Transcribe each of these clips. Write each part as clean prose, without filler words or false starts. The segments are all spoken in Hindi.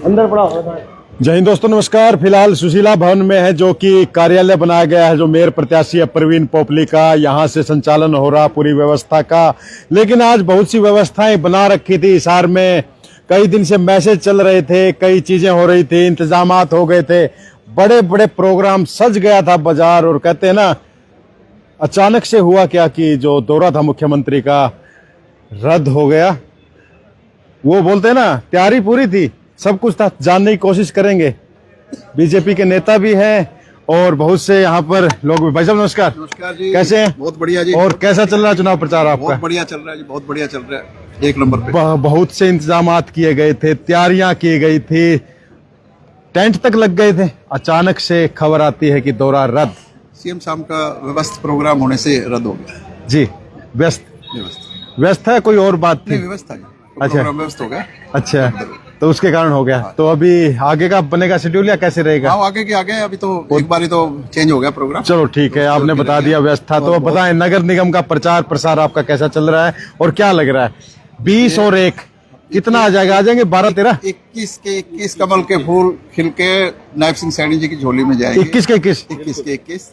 अंदर पड़ा होगा। जय हिंद दोस्तों, नमस्कार। फिलहाल सुशीला भवन में है, जो कि कार्यालय बनाया गया है, जो मेयर प्रत्याशी है प्रवीण पोपली का। यहाँ से संचालन हो रहा पूरी व्यवस्था का। लेकिन आज बहुत सी व्यवस्थाएं बना रखी थी हिसार में। कई दिन से मैसेज चल रहे थे, कई चीजें हो रही थी, इंतजामात हो गए थे, बड़े बड़े प्रोग्राम, सज गया था बाजार। और कहते हैं ना, अचानक से हुआ क्या कि जो दौरा था मुख्यमंत्री का रद्द हो गया। वो बोलते हैं ना, तैयारी पूरी थी, सब कुछ था, जानने की कोशिश करेंगे। बीजेपी के नेता भी हैं और बहुत से यहाँ पर लोग भी। भाई साहब नमस्कार। नमस्कार जी, कैसे हैं? बहुत बढ़िया जी। और कैसा चल रहा है चुनाव प्रचार आपका? बहुत बढ़िया चल रहा है जी, बहुत बढ़िया चल रहा है, एक नंबर पे। बहुत से इंतजामात किए गए थे, तैयारियां की गई थी, टेंट तक लग गए थे। अचानक से खबर आती है कि दौरा रद्द। सीएम साहब का व्यवस्थित प्रोग्राम होने से रद्द हो गया जी। व्यस्त है, कोई और बात थी? व्यवस्था अच्छा, प्रोग्राम व्यवस्थ हो गया। अच्छा, तो उसके कारण हो गया। तो अभी आगे का बनेगा शेड्यूल या कैसे रहेगा? हाँ, आगे के आगे, अभी तो एक बार ही तो चेंज हो गया प्रोग्राम। चलो ठीक है, आपने बता दिया व्यस्त था। तो बताएं, नगर निगम का प्रचार प्रसार आपका कैसा चल रहा है और क्या लग रहा है? 20 और 1 कितना आ जाएगा? आ जाएंगे 12-13? 21 कमल के फूल खिल के नायब सिंह सैनी जी की झोली में जाएंगे। 21 के 21? 21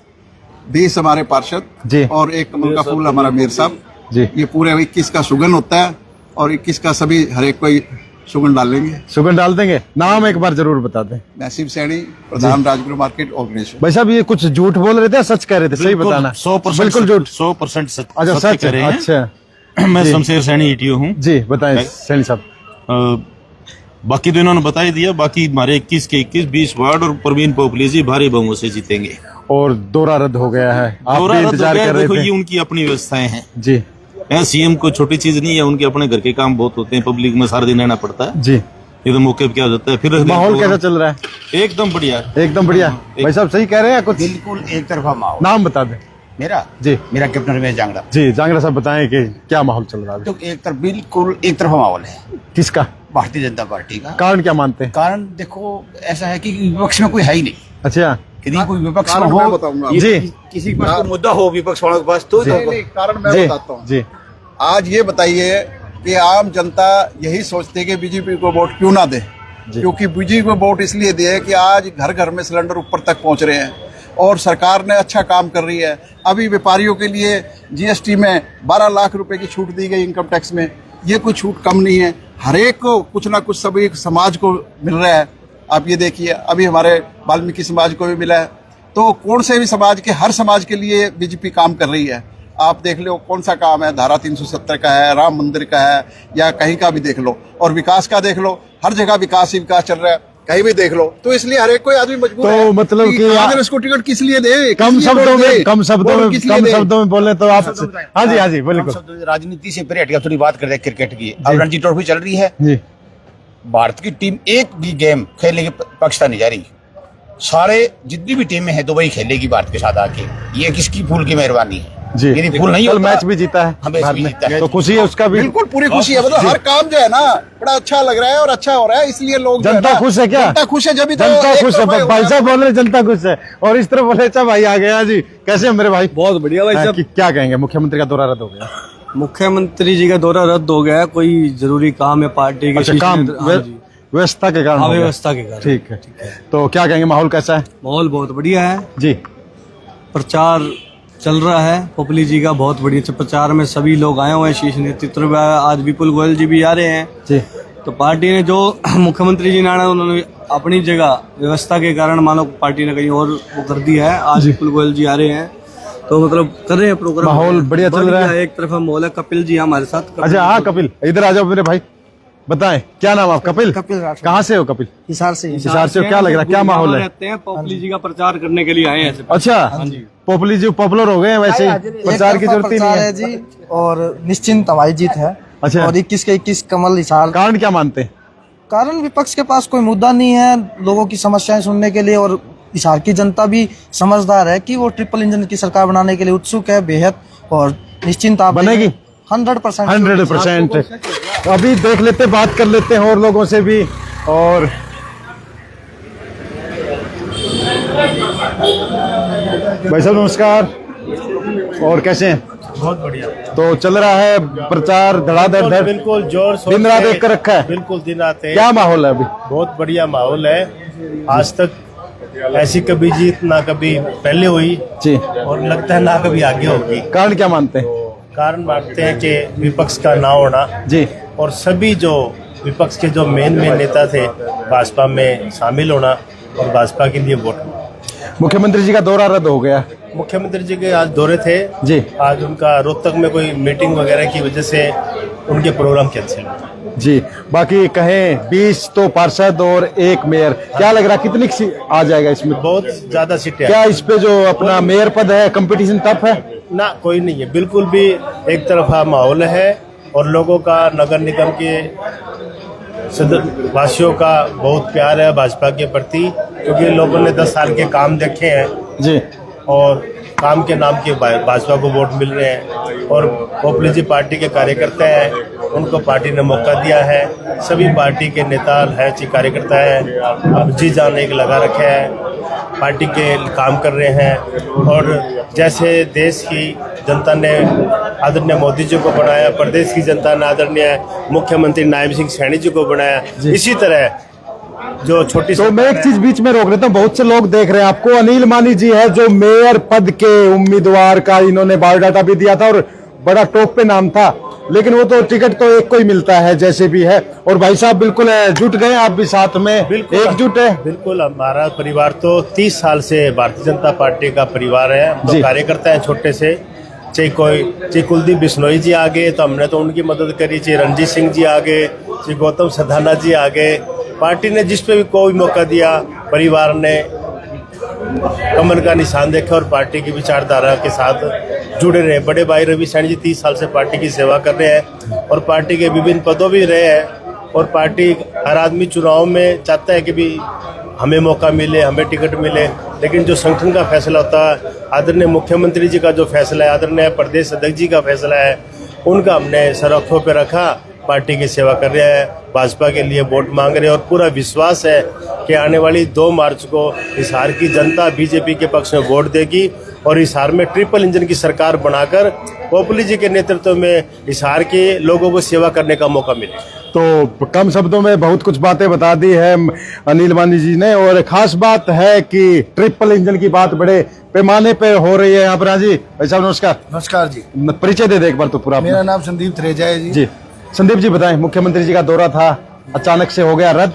20 हमारे पार्षद जी, और 1 कमल का फूल हमारा मेयर साहब जी। ये पूरे 21 का सुगन होता है और 21 का सभी हर एक कोई सुगन डाल लेंगे। सुगन डाल देंगे। नाम एक बार जरूर बता दें। नसीब सैनी, प्रधान राजगुरु मार्केट ऑर्गेनाइजेशन। भाई साहब, ये कुछ झूठ बोल रहे थे या सच कह रहे थे? सही बताना। 100% बिल्कुल झूठ। 100% सच। अच्छा, सच है। अच्छा, मैं शमशेर सैनी ईटीओ हूँ जी। बताएं सैनी साहब। बाकी तो इन्होंने बता ही दिया। बाकी हमारे 21 के 21 20 वार्ड और प्रवीण पोपली जी भारी बहुमत से जीतेंगे। और दौरा रद्द हो गया है, आप दौरा भी रद्द हो इंतजार गया, कर रहे देखो थे? ये उनकी अपनी व्यवस्थाएं हैं जी। सीएम को छोटी चीज नहीं है, उनके अपने घर के काम बहुत होते हैं, पब्लिक में सारा दिन रहना पड़ता है जी। ये तो मौके पे क्या हो जाता है। फिर माहौल कैसा चल रहा है? एकदम बढ़िया, एकदम बढ़िया। भाई साहब सही कह रहे हैं कुछ? बिल्कुल एक तरफा माहौल। नाम बता दें। मेरा जी। मेरा कैप्टन रमेश जांगड़ा। जी, जांगड़ा साहब बताएं कि क्या माहौल चल रहा है? तो एक तरफ बिल्कुल एक तरफा माहौल है। किसका? भारतीय जनता पार्टी का। कारण क्या मानते हैं? कारण देखो ऐसा है कि विपक्ष में कोई है ही नहीं। अच्छा यदि कोई विपक्ष में कारण हो, मैं बताऊंगा। जी। किसी के पास कोई मुद्दा हो विपक्ष वालों के पास, तो कारण मैं जी बताता हूँ। जी। आज ये बताइए कि आम जनता यही सोचती है कि बीजेपी को वोट क्यों ना दे, क्योंकि बीजेपी को वोट इसलिए दिए कि आज घर घर में सिलेंडर ऊपर तक पहुंच रहे हैं और सरकार ने अच्छा काम कर रही है। अभी व्यापारियों के लिए जीएसटी में 12 लाख रुपए की छूट दी गई, इनकम टैक्स में। ये कोई छूट कम नहीं है, हर एक को कुछ ना कुछ सभी समाज को मिल रहा है। आप ये देखिए, अभी हमारे वाल्मीकि समाज को भी मिला है। तो कौन से भी समाज के, हर समाज के लिए बीजेपी काम कर रही है। आप देख लो कौन सा काम है, धारा 370 का है, राम मंदिर का है, या कहीं का भी देख लो। और विकास का देख लो, हर जगह विकास ही विकास चल रहा है, कहीं भी देख लो। तो इसलिए हर एक कोई आदमी मजबूर है। तो मतलब कि कांग्रेस को टिकट किस लिए दे? कम शब्दों में बोले तो आप। हाँ जी, हाँ जी, बिल्कुल। राजनीति से परे हट गया, थोड़ी बात करते हैं क्रिकेट की। अब रणजी ट्रॉफी चल रही है जी। भारत की टीम एक भी गेम खेलने की पाकिस्तान नहीं जा रही। सारे जितनी भी टीमें हैं दुबई खेलेगी भारत के साथ आके। ये किसकी फूल की मेहरबानी है जी। यदि फूल नहीं कल होता, मैच भी जीता है, हमें भारत भी ने। जीता है। तो खुशी है उसका भी। बिल्कुल पूरी खुशी है। मतलब हर काम जो है ना बड़ा अच्छा लग रहा है और अच्छा हो रहा है, इसलिए लोग जनता खुश है क्या? जनता खुश है, जब जनता खुश है। भाई साहब बोल रहे जनता खुश है, और इस तरफ बोले अच्छा भाई आ गया जी। कैसे हैं मेरे भाई? बहुत बढ़िया भाई साहब। क्या कहेंगे? मुख्यमंत्री का दौरा रद्द हो गया। मुख्यमंत्री जी का दौरा रद्द हो गया, कोई जरूरी काम है पार्टी के। अच्छा, काम व्यवस्था के कारण? व्यवस्था के कारण। ठीक है। तो क्या कहेंगे, माहौल कैसा है? माहौल बहुत बढ़िया है जी। प्रचार चल रहा है पोपली जी का, बहुत बढ़िया प्रचार में सभी लोग आए हुए हैं। शीर्ष नेतृत्व में आज विपुल गोयल जी भी आ रहे हैं जी। तो पार्टी ने जो मुख्यमंत्री जी ने आना, उन्होंने अपनी जगह व्यवस्था के कारण मानो पार्टी ने कहीं और वो कर दिया है। आज विपुल गोयल जी आ रहे हैं तो मतलब कर रहे हैं प्रोग्राम। माहौल बढ़िया चल रहा है। एक तरफ माहौल है। कपिल जी हमारे साथ। अच्छा, हाँ कपिल, इधर आ जाओ मेरे भाई। बताएं क्या नाम आप? कपिल। कपिल राठौर। कहाँ से हो कपिल? हिसार से हो। क्या लग रहा है, क्या माहौल है? रहते हैं, पोपली जी का प्रचार करने के लिए आए हैं। अच्छा, पोपली जी पॉपुलर हो गए हैं, वैसे प्रचार की जरूरत ही नहीं है जी। और निश्चिंत हमारी जीत है। अच्छा। और 21 के 21 कमल हिसार। कारण क्या मानते हैं? कारण विपक्ष के पास कोई मुद्दा नहीं है लोगों की समस्याएं सुनने के लिए, और हिसार की जनता भी समझदार है कि वो ट्रिपल इंजन की सरकार बनाने के लिए उत्सुक है बेहद। और निश्चिंत आप बनेगी 100%। अभी देख लेते, बात कर लेते हैं और लोगों से भी। और भाई साहब नमस्कार, और कैसे हैं? बहुत बढ़िया। तो चल रहा है प्रचार धड़ाधड़, बिल्कुल जोर शोर दिन रात से, एक कर रखा है। बिल्कुल दिन रात है। क्या माहौल है अभी? बहुत बढ़िया माहौल है। आज तक ऐसी कभी जीत ना कभी पहले हुई जी, और लगता है ना कभी आगे होगी। कारण क्या मानते हैं? कारण मानते हैं कि विपक्ष का ना होना जी, और सभी जो विपक्ष के जो मेन नेता थे भाजपा में शामिल होना और भाजपा के लिए वोट। मुख्यमंत्री जी का दौरा रद्द हो गया। मुख्यमंत्री जी के आज दौरे थे जी, आज उनका रोहतक में कोई मीटिंग वगैरह की वजह से उनके प्रोग्राम कैंसिल हुए। जी। बाकी कहें 20 तो पार्षद और 1 मेयर, क्या लग रहा है कितनी आ जाएगा इसमें? बहुत ज्यादा सीटें क्या इस पे जो अपना मेयर पद है कंपटीशन टफ है? ना, कोई नहीं है, बिल्कुल भी एक तरफा माहौल है और लोगों का नगर निगम के वासियों का बहुत प्यार है भाजपा के प्रति, क्योंकि लोगों ने 10 साल के काम देखे हैं जी, और काम के नाम के भाजपा को वोट मिल रहे हैं और पॉपुलर पार्टी के कार्यकर्ता हैं, उनको पार्टी ने मौका दिया है। सभी पार्टी के नेता है, कार्यकर्ता है, अब जी जान एक लगा रखे हैं, पार्टी के काम कर रहे हैं। और जैसे देश की जनता ने आदरणीय मोदी जी को बनाया, प्रदेश की जनता ने आदरणीय मुख्यमंत्री नायब सिंह सैनी जी को बनाया, इसी तरह जो छोटी तो मैं एक चीज बीच में रोक देता हूँ, बहुत से लोग देख रहे हैं आपको। अनिल मानी जी है जो मेयर पद के उम्मीदवार का इन्होंने बायोडाटा भी दिया था और बड़ा टॉप पे नाम था, लेकिन वो तो टिकट तो एक को ही मिलता है जैसे भी है। और भाई साहब बिल्कुल जुट गए, आप भी साथ में एकजुट है। बिल्कुल, हमारा परिवार तो 30 साल से भारतीय जनता पार्टी का परिवार है। हम तो कार्यकर्ता है छोटे से, चाहे कुलदीप बिश्नोई जी आ गए तो हमने तो उनकी मदद करी, चाहे रणजीत सिंह जी आ गए, चाहे गौतम सधाना जी आ गए। पार्टी ने जिस पे भी कोई मौका दिया, परिवार ने कमल का निशान देखा और पार्टी की विचारधारा के साथ जुड़े रहे। बड़े भाई रवि सैनी जी 30 साल से पार्टी की सेवा कर रहे हैं और पार्टी के विभिन्न पदों भी रहे हैं। और पार्टी हर आदमी चुनाव में चाहता है कि भी हमें मौका मिले, हमें टिकट मिले, लेकिन जो संगठन का फैसला होता है, आदरणीय मुख्यमंत्री जी का जो फैसला है, आदरणीय प्रदेश अध्यक्ष जी का फैसला है, उनका हमने सर आंखों पे रखा। पार्टी की सेवा कर रहे हैं, भाजपा के लिए वोट मांग रहे हैं और पूरा विश्वास है कि आने वाली 2 मार्च को हिसार की जनता बीजेपी के पक्ष में वोट देगी और हिसार में ट्रिपल इंजन की सरकार बनाकर पोपली जी के नेतृत्व में हिसार के लोगों को सेवा करने का मौका मिले। तो कम शब्दों में बहुत कुछ बातें बता दी है अनिल मानी जी ने, और खास बात है कि ट्रिपल इंजन की बात बड़े पैमाने पे हो रही है यहाँ पर। जी भाई साहब नमस्कार। नमस्कार जी। परिचय दे एक बार तो पूरा। मेरा नाम संदीप थरेजा है जी। संदीप जी बताएं, मुख्यमंत्री जी का दौरा था, अचानक से हो गया रद्द,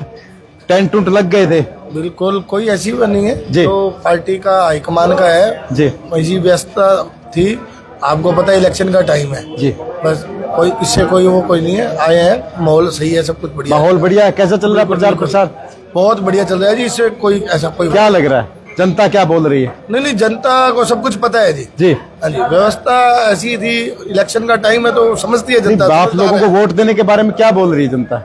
टेंट टूंट लग गए थे? बिल्कुल कोई ऐसी बात नहीं है जी। तो पार्टी का हाईकमान का है जी, वैसी व्यवस्था थी, आपको पता है इलेक्शन का टाइम है जी, बस कोई इससे कोई वो कोई नहीं है, आए हैं, माहौल सही है, सब कुछ बढ़िया। माहौल बढ़िया है। कैसा चल रहा है प्रचार प्रसार? बहुत बढ़िया चल रहा है जी, इससे कोई ऐसा कोई क्या लग रहा है, जनता क्या बोल रही है? नहीं, जनता को सब कुछ पता है जी। जी हाँ जी, व्यवस्था ऐसी थी, इलेक्शन का टाइम है तो समझती है जनता। आप लोगों को वोट देने के बारे में क्या बोल रही है जनता?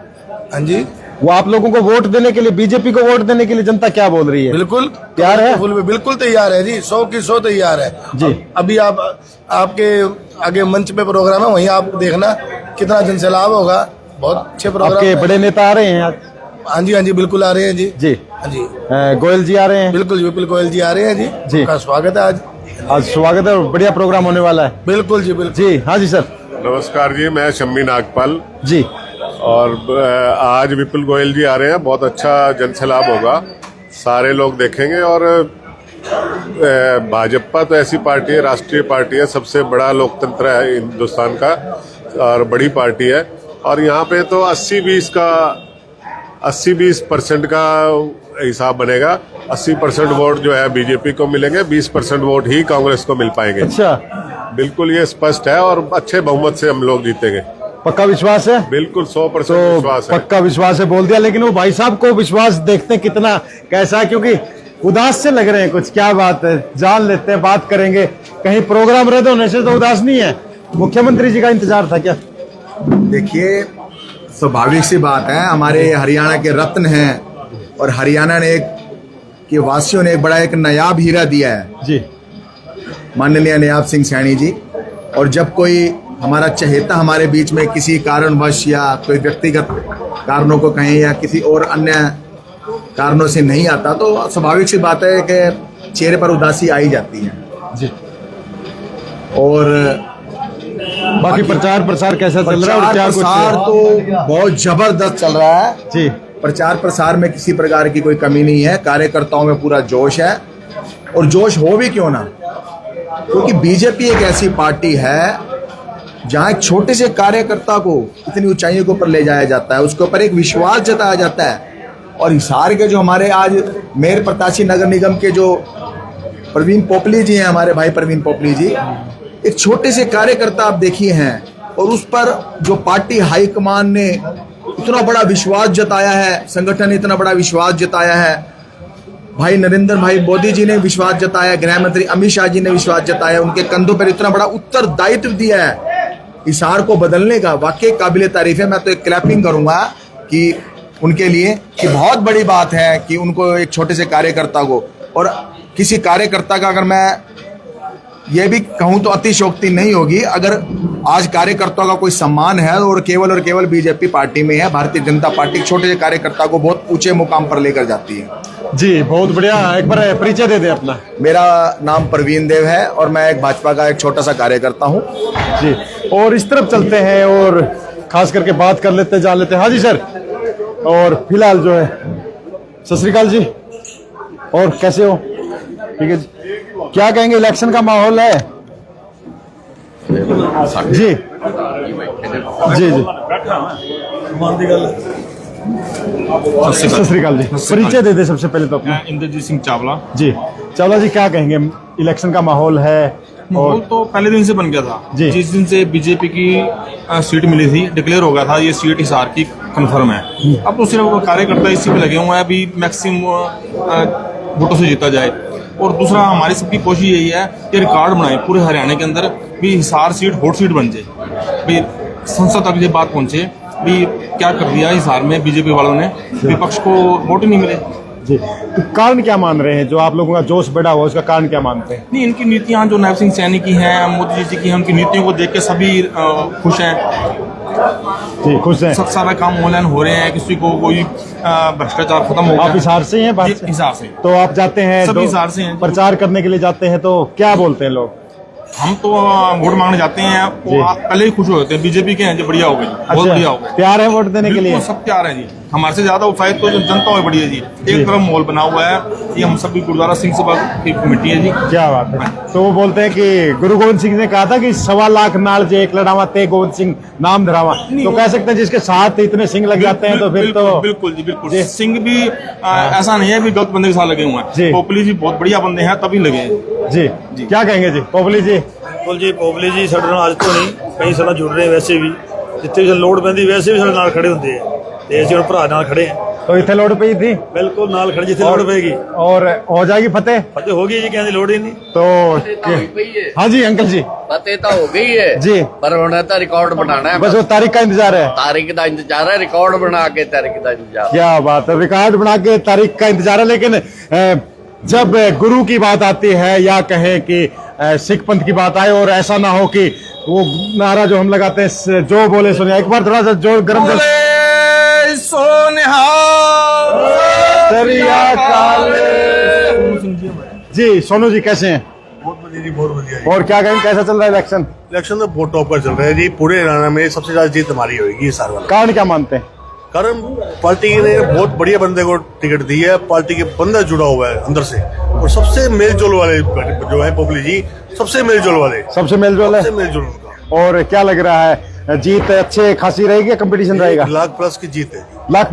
हाँ जी, वो आप लोगों को वोट देने के लिए, बीजेपी को वोट देने के लिए जनता क्या बोल रही है? बिल्कुल तैयार है, बिल्कुल तैयार है जी, 100 की 100 तैयार है जी। अभी आपके आगे मंच पे प्रोग्राम है, वहीं आप देखना कितना जनसैलाब होगा। बहुत अच्छे प्रोग्राम। आपके बड़े नेता आ रहे हैं आज? हाँ जी, बिल्कुल आ रहे हैं जी। जी हाँ जी, गोयल जी आ रहे हैं? बिल्कुल विपुल गोयल जी आ रहे हैं जी। जी, का स्वागत है आज स्वागत है, बढ़िया प्रोग्राम होने वाला है। बिल्कुल जी, बिल्कुल जी। हाँ जी सर। नमस्कार जी, मैं शम्मी नागपाल जी। और आज विपुल गोयल जी आ रहे हैं, बहुत अच्छा जनसैलाब होगा, सारे लोग देखेंगे। और भाजपा तो ऐसी पार्टी है, राष्ट्रीय पार्टी है, सबसे बड़ा लोकतंत्र है हिंदुस्तान का और बड़ी पार्टी है। और यहाँ पे तो 80-20% का हिसाब बनेगा। 80% वोट जो है बीजेपी को मिलेंगे, 20% वोट ही कांग्रेस को मिल पाएंगे। अच्छा, बिल्कुल ये स्पष्ट है और अच्छे बहुमत से हम लोग जीतेंगे। पक्का विश्वास है? बिल्कुल 100% तो विश्वास है। पक्का विश्वास है बोल दिया, लेकिन वो भाई साहब को विश्वास देखते हैं कितना कैसा है, क्योंकि उदास से लग रहे हैं कुछ। क्या बात है, जान लेते हैं, बात करेंगे। कहीं प्रोग्राम रद्द होने से तो उदास नहीं है? मुख्यमंत्री जी का इंतजार था क्या? देखिए, स्वाभाविक सी बात है, हमारे हरियाणा के रत्न हैं और हरियाणा ने के वासियों ने एक नायाब हीरा दिया है जी, माननीय नायब सिंह सैनी जी। और जब कोई हमारा चहेता हमारे बीच में किसी कारणवश या कोई व्यक्तिगत कारणों को कहें या किसी और अन्य कारणों से नहीं आता, तो स्वाभाविक सी बात है कि चेहरे पर उदासी आई जाती है जी। और बाकी प्रचार प्रसार कैसा चल रहा है और क्या कुछ प्रसार तो बहुत जबरदस्त चल रहा है जी। प्रचार प्रसार में किसी प्रकार की कोई कमी नहीं है, कार्यकर्ताओं में पूरा जोश है। और जोश हो भी क्यों ना, क्योंकि बीजेपी एक ऐसी पार्टी है जहां एक छोटे से कार्यकर्ता को इतनी ऊंचाइयों के ऊपर ले जाया जाता है, उसके ऊपर एक विश्वास जताया जाता है। और हिसार के जो हमारे आज मेयर प्रत्याशी नगर निगम के जो प्रवीण पोपली जी हैं, हमारे भाई प्रवीण पोपली जी, एक छोटे से कार्यकर्ता आप देखिए हैं, और उस पर जो पार्टी हाईकमान ने इतना बड़ा विश्वास जताया है, संगठन ने इतना बड़ा विश्वास जताया है, भाई नरेंद्र भाई मोदी जी ने विश्वास जताया, गृह मंत्री अमित शाह जी ने विश्वास जताया, उनके कंधों पर इतना बड़ा उत्तरदायित्व दिया है हिसार को बदलने का, वाकई काबिले तारीफ है। मैं तो एक क्लैपिंग करूंगा कि उनके लिए, कि बहुत बड़ी बात है कि उनको एक छोटे से कार्यकर्ता को, और किसी कार्यकर्ता का अगर मैं ये भी कहूं तो अतिशयोक्ति नहीं होगी, अगर आज कार्यकर्ताओं का कोई सम्मान है और केवल बीजेपी पार्टी में है। भारतीय जनता पार्टी छोटे से कार्यकर्ता को बहुत ऊंचे मुकाम पर लेकर जाती है। जी बहुत बढ़िया, एक बार परिचय दे दें अपना। मेरा नाम प्रवीण देव है और मैं एक भाजपा का एक छोटा सा कार्यकर्ता हूँ जी। और इस तरफ चलते हैं और खास करके बात कर लेते जान लेते हैं। हाँ जी सर, और फिलहाल जो है सत श्री अकाल जी, और कैसे हो? ठीक है जी, क्या कहेंगे, इलेक्शन का माहौल है जी? जी जी सत श्री अकाल जी, परिचय दे दे सबसे पहले तो अपना। इंद्रजीत सिंह चावला जी। चावला जी क्या कहेंगे, इलेक्शन का माहौल है? माहौल तो पहले दिन से बन गया था जी। जिस दिन से बीजेपी की सीट मिली थी, डिक्लेयर हो गया था ये सीट हिसार की कंफर्म है। अब तो सिर्फ कार्यकर्ता इसी पे लगे हुए हैं, अभी मैक्सिमम वोटों से जीता जाए। और दूसरा हमारी सबकी कोशिश यही है कि रिकॉर्ड बनाए पूरे हरियाणा के अंदर भी, हिसार सीट हॉट सीट बन जाए, भी संसद तक ये बात पहुंचे भी क्या कर दिया हिसार में बीजेपी वालों ने, विपक्ष को वोट ही नहीं मिले जी। तो कारण क्या मान रहे हैं, जो आप लोगों का जोश बढ़ा हुआ उसका कारण क्या मानते हैं? नहीं, इनकी नीतियां जो नैब सिंह सैनी की हैं, मोदी जी की हैं, उनकी नीतियों को देख के सभी खुश हैं जी, खुश हैं। सब सारा काम ऑनलाइन हो रहे हैं, किसी को कोई भ्रष्टाचार खत्म हो गया। आप हिसार से हैं? हिसार से। तो आप जाते हैं सभी हिसार से हैं। प्रचार करने के लिए जाते हैं तो क्या बोलते हैं लोग? हम तो वोट मांगने जाते हैं, वो पहले ही खुश हो जाते हैं, बीजेपी के हैं जो बढ़िया हो गई, बहुत बढ़िया हो गई, तैयार है वोट देने के लिए? सब तैयार है जी, हमारे से ज्यादा उत्साहित तो जनता हो बढ़िया जी। एक तरफ माहौल बना हुआ है, ये हम सभी गुरुद्वारा सिंह सभा की कमेटी है जी। क्या बात है। तो वो बोलते हैं कि गुरु गोविंद सिंह ने कहा था कि 1.25 लाख नाल जे एक लड़ावा ते गोविंद सिंह नाम धरावा, तो कह सकते हैं जिसके साथ इतने सिंह लग जाते हैं तो फिर तो बिल्कुल जी, बिल्कुल। सिंह भी ऐसा नहीं है भी गलत बंदे के साथ लगे हुए हैं, पोपली जी बहुत बढ़िया बंदे हैं तभी लगे हैं जी। क्या कहेंगे जी पोपली जी? बिल्कुल जी, पोपली जी साढ़े नाल आज तो नहीं, कई साल जुड़ रहे हैं, वैसे भी जितने भी लोड़ पैंदी वैसे भी साढ़े नाल खड़े होंगे हैं, ते असीं हुण भरा नाल खड़े हैं। तो इतने लोड़ पई थी? बिल्कुल नाल खड़े जितने लोड़ पेगी, और हो जाएगी फतेह? फतेह हो गई जी, कहने की लोड़ ही नहीं। तो हाँ जी अंकल जी, फतेह तो हो गई है जी, पर होना तो रिकॉर्ड बनाना है, बस वो तारीख का इंतजार है। तारीख का इंतजार है, रिकॉर्ड बना के तारीख का इंतजार। क्या बात है, रिकॉर्ड बना के तारीख का इंतजार है। लेकिन जब गुरु की बात आती है या कहें कि सिख पंथ की बात आए, और ऐसा ना हो कि वो नारा जो हम लगाते हैं जो बोले सुने, एक बार थोड़ा सा जोर गर्म जी। सोनू जी कैसे हैं? बहुत बढ़िया जी, बहुत बढ़िया। और क्या कहें, कैसा चल रहा है इलेक्शन? इलेक्शन तो बहुत टॉप पर चल रहा है जी, पूरे हरियाणा में सबसे ज्यादा जीत हमारी होगी इस साल। कारण क्या मानते हैं? कारण पार्टी ने बहुत बढ़िया बंदे को टिकट दी है, पार्टी के बंदा जुड़ा हुआ है अंदर से, और सबसे मेल जोल वाले जो है पोपली जी, सबसे मेल जोल वाले, सबसे मेल जोल है। मेल जोल। और क्या लग रहा है, जीत अच्छे खासी रहेगी, कंपटीशन रहेगा? लाख प्लस की जीत है। लाख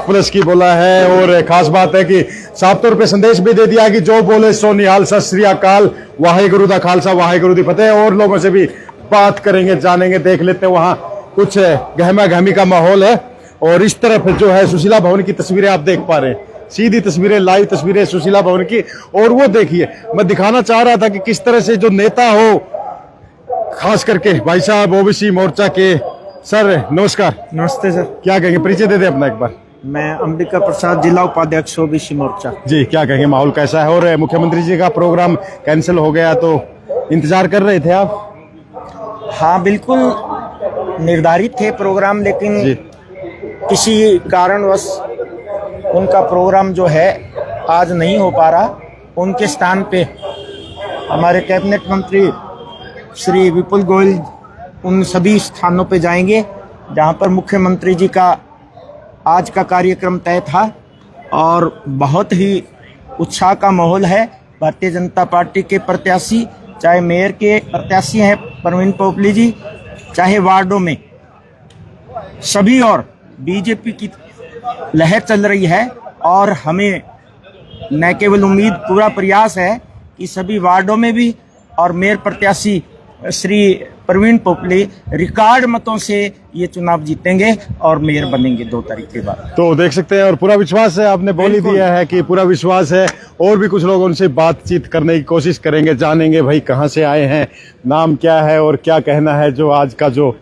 प्लस की बोला है। और खास बात है कि साफ तौर पे संदेश भी दे दिया कि जो बोले सो निहाल, सत श्री अकाल, वाहेगुरु दा खालसा वाहेगुरु दी फतेह। और लोगों से भी बात करेंगे, जानेंगे, देख लेते हैं वहां कुछ गहमा गहमी का माहौल है। और इस तरफ जो है सुशीला भवन की तस्वीरें आप देख पा रहे हैं, सीधी तस्वीरें, लाइव तस्वीरें सुशीला भवन की। और वो देखिए, मैं दिखाना चाह रहा था कि किस तरह से जो नेता हो, खास करके भाई साहब ओबीसी मोर्चा के। सर नमस्कार। नमस्ते सर। क्या कहेंगे, परिचय दे दे अपना एक बार। मैं अंबिका प्रसाद, जिला उपाध्यक्ष ओबीसी मोर्चा जी। क्या कहेंगे, माहौल कैसा है? और मुख्यमंत्री जी का प्रोग्राम कैंसिल हो गया तो इंतजार कर रहे थे आप? हाँ बिल्कुल, निर्धारित थे प्रोग्राम, लेकिन जी। किसी कारणवश उनका प्रोग्राम जो है आज नहीं हो पा रहा। उनके स्थान पे हमारे कैबिनेट मंत्री श्री विपुल गोयल उन सभी स्थानों पे जाएंगे जहां पर मुख्यमंत्री जी का आज का कार्यक्रम तय था और बहुत ही उत्साह का माहौल है। भारतीय जनता पार्टी के प्रत्याशी, चाहे मेयर के प्रत्याशी हैं परवीन पोपली जी, चाहे वार्डों में सभी, और बीजेपी की लहर चल रही है। और हमें न केवल उम्मीद, पूरा प्रयास है कि सभी वार्डों में भी और मेयर प्रत्याशी श्री परवीन पोपली रिकॉर्ड मतों से ये चुनाव जीतेंगे और मेयर बनेंगे 2 तारीख के बाद। तो देख सकते हैं, और पूरा विश्वास है, आपने बोल ही दिया है कि पूरा विश्वास है। और भी कुछ लोग उनसे बातचीत करने की कोशिश करेंगे, जानेंगे भाई कहाँ से आए हैं, नाम क्या है और क्या कहना है जो आज का जो।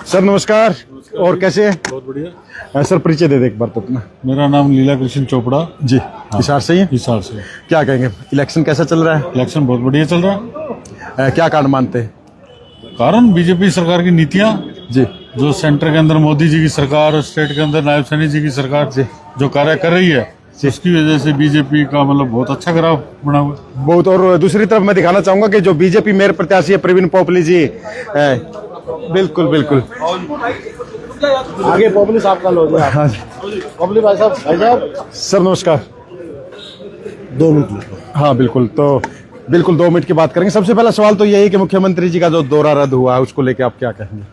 सर नमस्कार, और कैसे हैं? बहुत बढ़िया। सर परिचय दे दे एक बार तो अपना। मेरा नाम लीला कृष्ण चोपड़ा जी। हिसार से ही है? हिसार से। क्या कहेंगे, इलेक्शन कैसा चल रहा है? इलेक्शन बहुत बढ़िया चल रहा है। क्या कारण मानते हैं? कारण बीजेपी सरकार की नीतियां जी, जो सेंटर के अंदर मोदी जी की सरकार और स्टेट के अंदर नायब सैनी जी की सरकार जी जो कार्य कर रही है, उसकी वजह से बीजेपी का मतलब बहुत अच्छा ग्राफ बना हुआ है। बहुत। और दूसरी तरफ मैं दिखाना चाहूंगा कि जो बीजेपी मेयर प्रत्याशी है परवीन पोपली जी, बिल्कुल बिल्कुल आगे पोपली साहब का लो। हाँ पोपली भाई साहब। सर नमस्कार। 2 मिनट। हाँ बिल्कुल, तो बिल्कुल 2 मिनट की बात करेंगे। सबसे पहला सवाल तो यही कि मुख्यमंत्री जी का जो दौरा रद्द हुआ है उसको लेके आप क्या कहेंगे?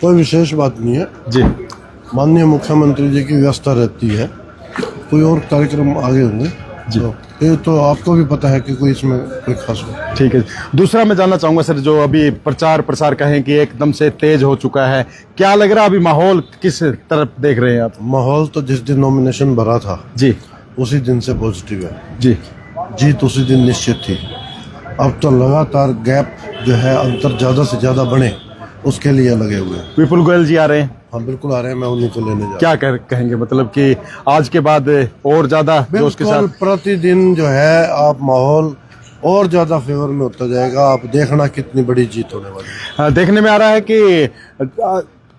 कोई विशेष बात नहीं है जी। माननीय मुख्यमंत्री जी की व्यवस्था रहती है, कोई और कार्यक्रम आगे होंगे जी। ये तो आपको भी पता है कि कोई इसमें कोई खास हो। ठीक है। दूसरा मैं जानना चाहूंगा सर, जो अभी प्रचार प्रसार कहें कि एकदम से तेज हो चुका है, क्या लग रहा है अभी माहौल किस तरफ देख रहे हैं आप? माहौल तो जिस दिन नॉमिनेशन भरा था जी, उसी दिन से पॉजिटिव है जी। जीत उसी दिन निश्चित थी। अब तो लगातार गैप जो है, अंतर ज्यादा से ज्यादा बढ़े, उसके लिए लगे हुए हैं। विपुल गोयल जी आ रहे हैं? हाँ बिल्कुल आ रहे हैं, मैं उन्हीं को लेने जा क्या कहेंगे, मतलब कि आज के बाद और ज्यादा जोश के साथ? प्रतिदिन जो है आप माहौल और ज्यादा फेवर में होता जाएगा। आप देखना कितनी बड़ी जीत होने वाली है। देखने में आ रहा है कि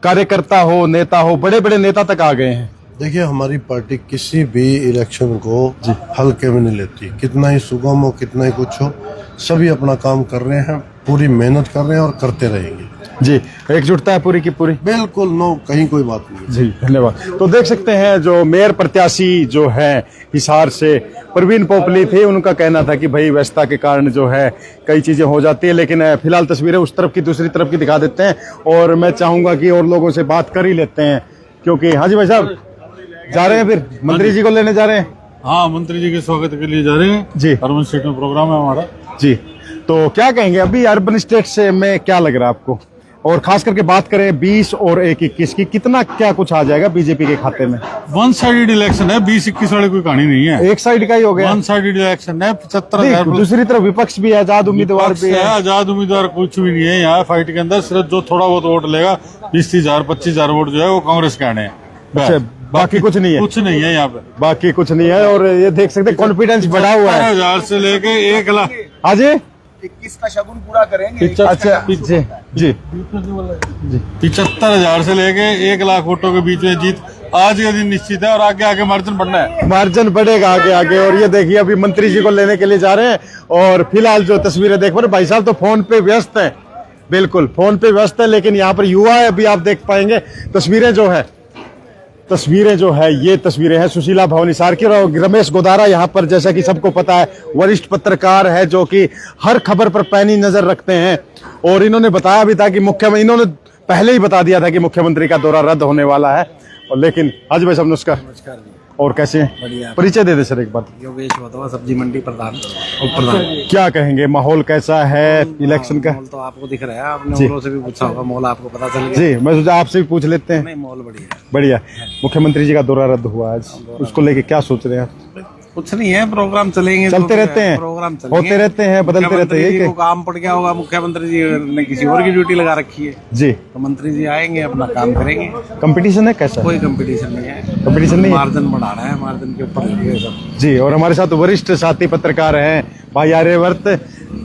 कार्यकर्ता हो, नेता हो, बड़े बड़े नेता तक आ गए हैं। देखिए, हमारी पार्टी किसी भी इलेक्शन को हल्के में नहीं लेती, कितना ही सुगम हो, कितना ही कुछ हो, सभी अपना काम कर रहे हैं, पूरी मेहनत कर रहे हैं और करते रहेंगे जी। एकजुटता है पूरी की पूरी? बिल्कुल, नो कहीं कोई बात नहीं जी। धन्यवाद। तो देख सकते हैं जो मेयर प्रत्याशी जो है हिसार से परवीन पोपली थे, उनका कहना था कि भाई व्यवस्था के कारण जो है कई चीजें हो जाती है, लेकिन फिलहाल तस्वीरें उस तरफ की दूसरी तरफ की दिखा देते हैं और मैं चाहूंगा कि और लोगों से बात कर ही लेते हैं, क्योंकि हाँ जी भाई साहब जा रहे हैं, फिर मंत्री जी को लेने जा रहे हैं? हाँ, मंत्री जी के स्वागत के लिए जा रहे हैं जी। अर्बन स्टेट में प्रोग्राम है हमारा जी। तो क्या कहेंगे अभी अर्बन स्टेट से में क्या लग रहा है आपको, और खास करके बात करें 20 और 21 की, कितना क्या कुछ आ जाएगा बीजेपी के खाते में? 1 साइडेड इलेक्शन है, 20-21 वाली कोई कहानी नहीं है। एक साइड का ही हो गया। 1 साइडेड इलेक्शन है। 75,000। दूसरी तरफ विपक्ष भी है, आजाद उम्मीदवार भी है। आजाद उम्मीदवार कुछ भी नहीं है यहाँ फाइट के अंदर। सिर्फ जो थोड़ा बहुत वोट लेगा, 20,000 25,000 वोट जो है वो कांग्रेस के आने हैं। अच्छा, बाकी कुछ नहीं है? कुछ नहीं है यहाँ पे, बाकी कुछ नहीं है। और ये देख सकते हैं कॉन्फिडेंस बढ़ा हुआ है। 75,000 से लेके 1 लाख। हाँ जी, 21 का शगुन पूरा करेंगे। अच्छा पीछे जी। 75,000 से लेके 1 लाख वोटों के बीच में जीत आज के दिन निश्चित है और आगे आगे मार्जिन बढ़ना है। मार्जिन बढ़ेगा आगे आगे। और ये देखिए अभी मंत्री जी को लेने के लिए जा रहे हैं और फिलहाल जो तस्वीरें देख पा रहे भाई साहब तो फोन पे व्यस्त है, बिल्कुल फोन पे व्यस्त है, लेकिन यहाँ पर युवा है, अभी आप देख पाएंगे तस्वीरें जो है ये तस्वीरें हैं सुशीला भवन हिसार की। और रमेश गोदारा यहाँ पर जैसा कि सबको पता है वरिष्ठ पत्रकार है जो कि हर खबर पर पैनी नजर रखते हैं, और इन्होंने बताया भी था कि इन्होंने पहले ही बता दिया था कि मुख्यमंत्री का दौरा रद्द होने वाला है। और लेकिन आज भाई साहब नमस्कार। नमस्कार जी। और कैसे हैं? बढ़िया। परिचय दे दे सर एक बार। योगेश वधवा, सब्जी मंडी प्रधान, उप प्रधान। क्या कहेंगे माहौल कैसा है इलेक्शन का? माहौल तो आपको दिख रहा है, आपने औरों से भी पूछा होगा, माहौल आपको पता चल गया। जी, मैं सोचा आपसे भी पूछ लेते हैं। नहीं, माहौल बढ़िया बढ़िया। मुख्यमंत्री जी का दौरा रद्द हुआ आज, उसको लेके क्या सोच रहे हैं आप? कुछ नहीं है, प्रोग्राम चलेंगे, चलते रहते हैं, प्रोग्राम चलेंगे, होते रहते हैं, बदलते रहते हैं। मुख्यमंत्री जी को काम पड़ गया होगा, मुख्यमंत्री जी ने किसी और की ड्यूटी लगा रखी है जी, तो मंत्री जी आएंगे, अपना काम करेंगे। कंपटीशन है कैसा? कोई कंपटीशन नहीं है, कंपटीशन नहीं है, मार्जिन बढ़ा रहे हैं, मार्जिन के ऊपर लगे सब। जी। और हमारे साथ वरिष्ठ साथी पत्रकार हैं भाई आर्यवर्त,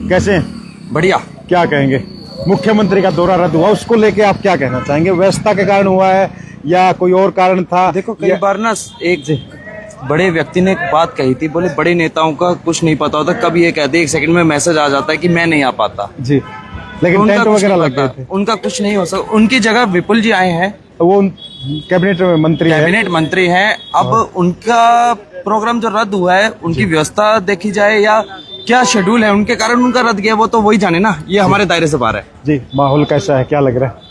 कैसे हैं? बढ़िया। क्या कहेंगे मुख्यमंत्री का दौरा रद्द हुआ, उसको लेके आप क्या कहना चाहेंगे? व्यवस्था के कारण हुआ है या कोई और कारण था? देखो कई बार ना एक बड़े व्यक्ति ने एक बात कही थी, बोले बड़े नेताओं का कुछ नहीं पता होता, कभी ये कहते 1 सेकंड में मैसेज आ जाता है कि मैं नहीं आ पाता जी। लेकिन तो उनका टेंट कुछ वगैरह नहीं लग गए होता। थे। उनका कुछ नहीं हो सकता। उनकी जगह विपुल जी आए हैं, वो कैबिनेट मंत्री है। कैबिनेट मंत्री हैं। अब उनका प्रोग्राम जो रद्द हुआ है, उनकी व्यवस्था देखी जाए या क्या शेड्यूल है, उनके कारण उनका रद्द गया, वो तो वही जाने ना, ये हमारे दायरे से बाहर है। जी, माहौल कैसा है, क्या लग रहा है?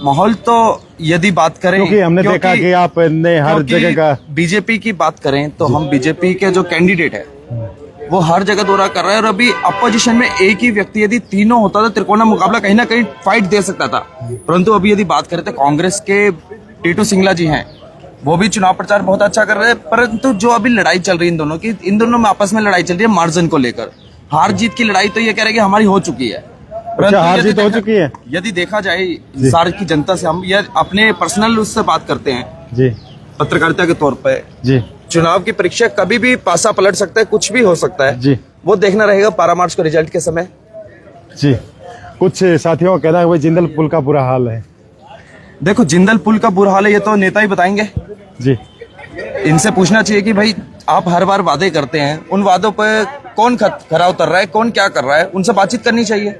माहौल तो यदि बात करें, क्योंकि हमने देखा कि आपने हर जगह का बीजेपी की बात करें तो हम बीजेपी के जो कैंडिडेट है वो हर जगह दौरा कर रहे हैं। और अभी अपोजिशन में एक ही व्यक्ति यदि तीनों होता तो त्रिकोणा मुकाबला कहीं ना कहीं फाइट दे सकता था। परंतु अभी यदि बात करें तो कांग्रेस के टीटू सिंगला जी हैं, वो भी चुनाव प्रचार बहुत अच्छा कर रहे हैं। परंतु जो अभी लड़ाई चल रही है इन दोनों की, इन दोनों में आपस में लड़ाई चल रही है मार्जिन को लेकर। हार जीत की लड़ाई तो ये कह रहे हैं कि हमारी हो चुकी है। अच्छा, हार जीत हो चुकी है। यदि देखा जाए सार की जनता से, हम ये अपने पर्सनल उससे बात करते हैं जी, पत्रकारिता के तौर पे जी, चुनाव की परीक्षा कभी भी पासा पलट सकता है, कुछ भी हो सकता है जी, वो देखना रहेगा 12 मार्च को रिजल्ट के समय। जी। कुछ साथियों का कहना है भाई जिंदल पुल का बुरा हाल है। देखो, जिंदल पुल का बुरा हाल है ये तो नेता ही बताएंगे जी। इनसे पूछना चाहिए कि भाई आप हर बार वादे करते हैं, उन वादों पे कौन खरा उतर रहा है, कौन क्या कर रहा है, उनसे बातचीत करनी चाहिए।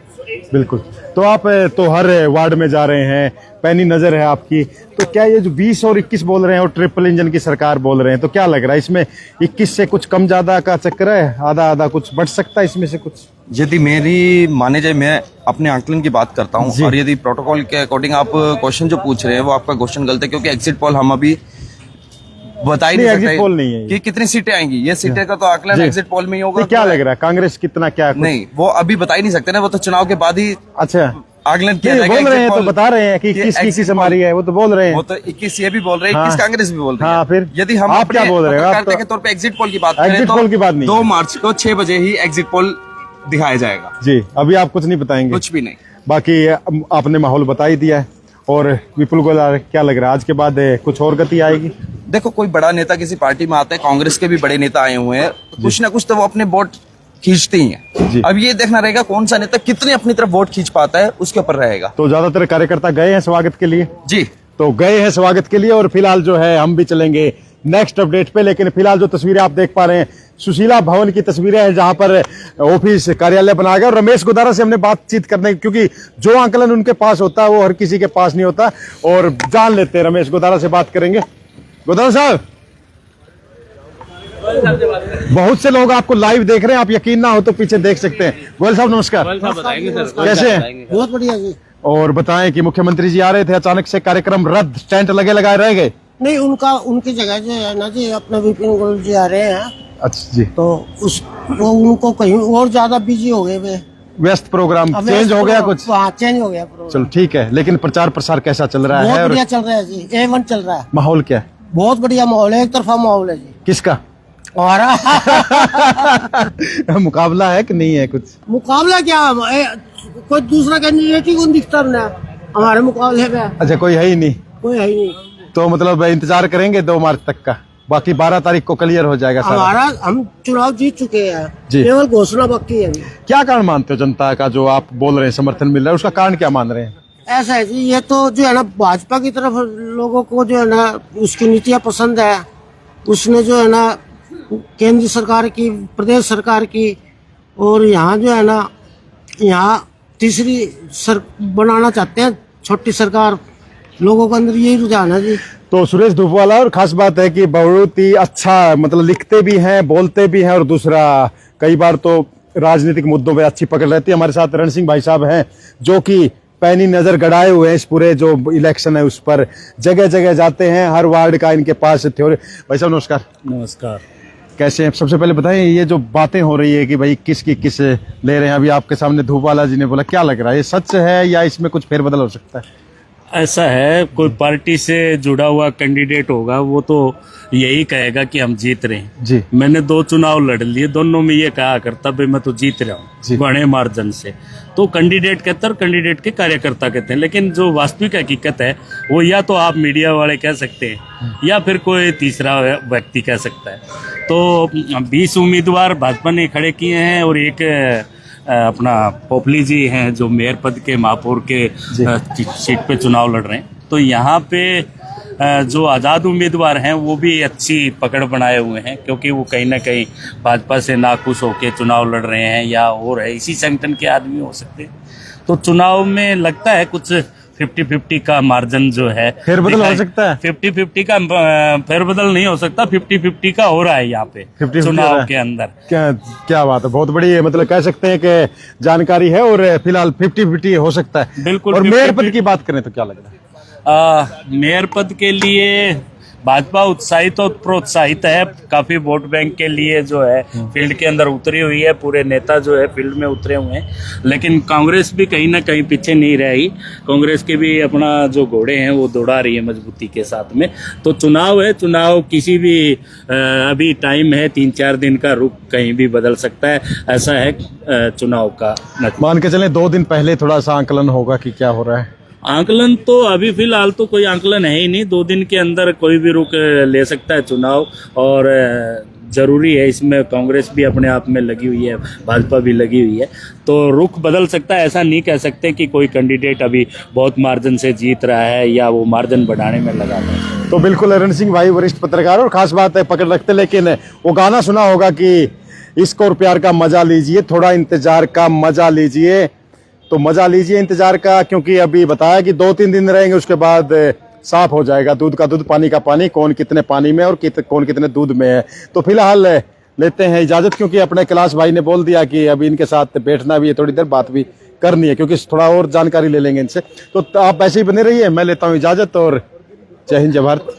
बिल्कुल। तो आप तो हर वार्ड में जा रहे हैं, पैनी नजर है आपकी, तो क्या ये जो 20 और 21 बोल रहे हैं और ट्रिपल इंजन की सरकार बोल रहे हैं, तो क्या लग रहा है इसमें 21 से कुछ कम ज्यादा का चक्कर है, आधा आधा कुछ बढ़ सकता है इसमें से कुछ? यदि मेरी माने जाए, मैं अपने आंकलन की बात करता हूँ, और यदि प्रोटोकॉल के अकॉर्डिंग आप क्वेश्चन जो पूछ रहे हैं वो आपका क्वेश्चन गलत है, क्योंकि एग्जिट पोल हम अभी बता ही नहीं सकते एग्जिट पोल नहीं है कि कितनी सीटें आएंगी। ये सीटें का तो आकलन एग्जिट पोल में ही होगा। क्या लग रहा है कांग्रेस कितना क्या कुछ? नहीं, वो अभी बता ही नहीं सकते ना, वो तो चुनाव के बाद ही अच्छा आकलन किया नहीं, जाएगा। बोल रहे हैं तो बता रहे हैं कि 21 हमारी है, वो तो बोल रहे हैं। वो तो 21 ये भी बोल रहे हैं, हाँ। 21 कांग्रेस भी बोल रही है। हाँ, फिर यदि हम आप क्या बोल रहे हैं? पत्रकारिता के तौर पे एग्जिट पोल की बात करें एग्जिट तो पोल की बात नहीं 2 मार्च को 6 बजे ही एग्जिट पोल दिखाया जाएगा। जी, अभी आप कुछ नहीं बताएंगे? कुछ भी नहीं। बाकी आपने माहौल बता ही दिया है। और विपुल को क्या लग रहा है आज के बाद कुछ और गति आएगी? देखो, कोई बड़ा नेता किसी पार्टी में आता है, कांग्रेस के भी बड़े नेता आए हुए हैं, कुछ ना कुछ तो वो अपने वोट खींचते ही हैं। अब ये देखना रहेगा कौन सा नेता कितने अपनी तरफ वोट खींच पाता है, उसके ऊपर रहेगा। तो ज्यादातर कार्यकर्ता गए हैं स्वागत के लिए? जी, तो गए हैं स्वागत के लिए। और फिलहाल जो है हम भी चलेंगे नेक्स्ट अपडेट पे, लेकिन फिलहाल जो तस्वीरें आप देख पा रहे हैं सुशीला भवन की तस्वीरें हैं, जहां पर ऑफिस कार्यालय बनाया गया। और रमेश गोदारा से हमने बातचीत करने, क्योंकि जो आंकलन उनके पास होता है वो हर किसी के पास नहीं होता, और जान लेते हैं रमेश गोदारा से बात करेंगे। गोदारा साहब, बहुत से लोग आपको लाइव देख रहे हैं, आप यकीन ना हो तो पीछे देख सकते हैं। गोयल साहब नमस्कार, कैसे हैं? बहुत बढ़िया जी। और बताएं कि मुख्यमंत्री जी आ रहे थे, अचानक से कार्यक्रम रद्द, टेंट लगे लगाए रह गए? नहीं, उनकी जगह जो है ना जी, अपने विपिन गोयल जी आ रहे हैं। अच्छा जी। तो वो उनको कहीं और ज्यादा बिजी हो गए वे, व्यस्त प्रोग्राम चेंज हो गया कुछ? हाँ, चेंज हो गया प्रोग्राम। चलो ठीक है, लेकिन प्रचार प्रसार कैसा चल रहा है? बहुत बढ़िया चल रहा है जी, A1 चल रहा है। माहौल क्या है? बहुत बढ़िया माहौल है, एक तरफा माहौल है जी। किसका? हमारा मुकाबला है कि नहीं है कुछ? मुकाबला क्या, कोई दूसरा कैंडिडेट ही कौन दिखता है हमारे मुकाबले में? अच्छा, कोई है ही नहीं? कोई है ही नहीं। तो मतलब इंतजार करेंगे 2 मार्च तक का, बाकी 12 तारीख को क्लियर हो जाएगा सारा? हमारा, हम चुनाव जीत चुके हैं जी, केवल घोषणा बाकी है अभी। क्या कारण मानते हो जनता का जो आप बोल रहे हैं समर्थन मिल रहा है, उसका कारण क्या मान रहे हैं? ऐसा है जी, ये तो जो है ना भाजपा की तरफ लोगों को जो है ना उसकी नीतियां पसंद है। उसने जो है ना केंद्र सरकार की, प्रदेश सरकार की, और यहाँ जो है ना यहाँ तीसरी बनाना चाहते हैं छोटी सरकार। लोगों के अंदर यही रुझान है जी। तो सुरेश धूपवाला, और खास बात है कि बहुत ही अच्छा मतलब लिखते भी हैं, बोलते भी हैं, और दूसरा कई बार तो राजनीतिक मुद्दों पे अच्छी पकड़ रहती है। हमारे साथ रण सिंह भाई साहब हैं, जो कि पैनी नजर गड़ाए हुए हैं इस पूरे जो इलेक्शन है उस पर, जगह जगह जाते हैं, हर वार्ड का इनके पास थ्योरी। भाई साहब नमस्कार। नमस्कार। कैसे हैं? सबसे पहले बताएं, ये जो बातें हो रही है कि भाई किस ले रहे हैं, अभी आपके सामने धूपवाला जी ने बोला, क्या लग रहा है, ये सच है या इसमें कुछ फेरबदल हो सकता है? ऐसा है, कोई पार्टी से जुड़ा हुआ कैंडिडेट होगा वो तो यही कहेगा कि हम जीत रहे हैं जी। मैंने 2 चुनाव लड़ लिए, दोनों में ये कहा करता भाई मैं तो जीत रहा हूँ बड़े मार्जिन से। तो कैंडिडेट कहता है और कैंडिडेट के कार्यकर्ता कहते हैं, लेकिन जो वास्तविक हकीकत है वो या तो आप मीडिया वाले कह सकते हैं या फिर कोई तीसरा व्यक्ति कह सकता है। तो 20 उम्मीदवार भाजपा ने खड़े किए हैं, और एक अपना पोपली जी हैं जो मेयर पद के महापौर के सीट पे चुनाव लड़ रहे हैं। तो यहाँ पे जो आज़ाद उम्मीदवार हैं वो भी अच्छी पकड़ बनाए हुए हैं, क्योंकि वो कहीं ना कहीं भाजपा से नाखुश होकर चुनाव लड़ रहे हैं या और है, इसी संगठन के आदमी हो सकते हैं। तो चुनाव में लगता है कुछ 50-50 का मार्जिन जो है फेरबदल हो सकता है। 50-50 का फेरबदल नहीं हो सकता, 50-50 का हो रहा है यहाँ पे 50-50 हो रहा चुनाव है। के अंदर। क्या बात है, बहुत बड़ी मतलब कह सकते हैं कि जानकारी है और फिलहाल 50-50 हो सकता है। बिल्कुल। और मेयर पद की बात करें तो क्या लग रहा है? मेयर पद के लिए भाजपा उत्साहित और प्रोत्साहित है, काफी वोट बैंक के लिए जो है फील्ड के अंदर उतरी हुई है, पूरे नेता जो है फील्ड में उतरे हुए हैं। लेकिन कांग्रेस भी कहीं ना कहीं पीछे नहीं रही, कांग्रेस के भी अपना जो घोड़े हैं वो दौड़ा रही है मजबूती के साथ में। तो चुनाव है, चुनाव किसी भी अभी टाइम है, 3-4 दिन का, रुख कहीं भी बदल सकता है, ऐसा है चुनाव का। मान के चलें 2 दिन पहले थोड़ा सा आंकलन होगा कि क्या हो रहा है? आंकलन तो अभी फिलहाल तो कोई आंकलन है ही नहीं, 2 दिन के अंदर कोई भी रुख ले सकता है चुनाव। और जरूरी है इसमें, कांग्रेस भी अपने आप में लगी हुई है, भाजपा भी लगी हुई है, तो रुख बदल सकता है। ऐसा नहीं कह सकते कि कोई कैंडिडेट अभी बहुत मार्जिन से जीत रहा है या वो मार्जिन बढ़ाने में लगा है। तो बिल्कुल अरुण सिंह भाई वरिष्ठ पत्रकार और खास बात है पकड़ रखते, लेकिन वो गाना सुना होगा कि इश्क और प्यार का मजा लीजिए, थोड़ा इंतजार का मजा लीजिए। तो मजा लीजिए इंतजार का, क्योंकि अभी बताया कि 2-3 दिन रहेंगे, उसके बाद साफ हो जाएगा, दूध का दूध पानी का पानी, कौन कितने पानी में और कौन कितने दूध में है। तो फिलहाल लेते हैं इजाजत, क्योंकि अपने कैलाश भाई ने बोल दिया कि अभी इनके साथ बैठना भी है, थोड़ी देर बात भी करनी है, क्योंकि थोड़ा और जानकारी ले लेंगे इनसे। तो आप ऐसे ही बने रहिए, मैं लेता हूँ इजाजत और जय हिंद जय भारत।